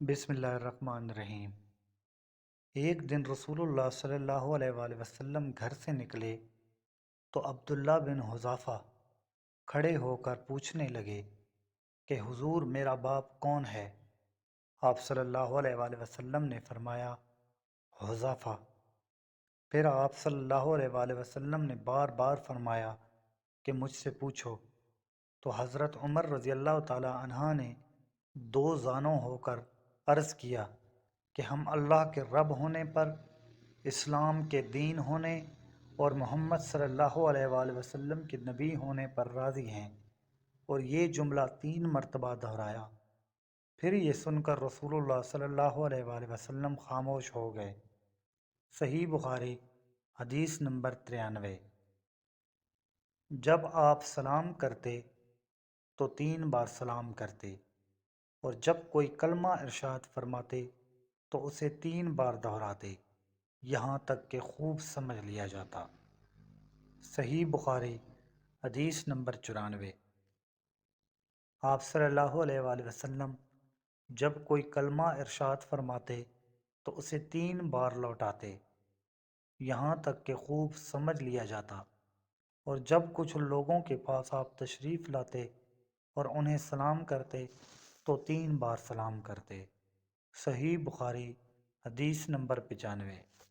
بسم اللہ الرحمن الرحیم۔ ایک دن رسول اللہ صلی اللہ علیہ وآلہ وسلم گھر سے نکلے تو عبداللہ بن حذافہ کھڑے ہو کر پوچھنے لگے کہ حضور میرا باپ کون ہے؟ آپ صلی اللہ علیہ وآلہ وسلم نے فرمایا حذافہ۔ پھر آپ صلی اللہ علیہ وآلہ وسلم نے بار بار فرمایا کہ مجھ سے پوچھو، تو حضرت عمر رضی اللہ تعالی عنہ نے دو زانوں ہو کر عرض کیا کہ ہم اللہ کے رب ہونے پر، اسلام کے دین ہونے اور محمد صلی اللہ علیہ وآلہ وسلم کے نبی ہونے پر راضی ہیں، اور یہ جملہ 3 مرتبہ دہرایا۔ پھر یہ سن کر رسول اللہ صلی اللہ علیہ وآلہ وسلم خاموش ہو گئے۔ صحیح بخاری حدیث نمبر 93۔ جب آپ سلام کرتے تو 3 بار سلام کرتے، اور جب کوئی کلمہ ارشاد فرماتے تو اسے 3 بار دہراتے، یہاں تک کہ خوب سمجھ لیا جاتا۔ صحیح بخاری حدیث نمبر 94۔ آپ صلی اللہ علیہ وآلہ وسلم جب کوئی کلمہ ارشاد فرماتے تو اسے 3 بار لوٹاتے، یہاں تک کہ خوب سمجھ لیا جاتا، اور جب کچھ لوگوں کے پاس آپ تشریف لاتے اور انہیں سلام کرتے تو 3 بار سلام کرتے۔ صحیح بخاری حدیث نمبر 95۔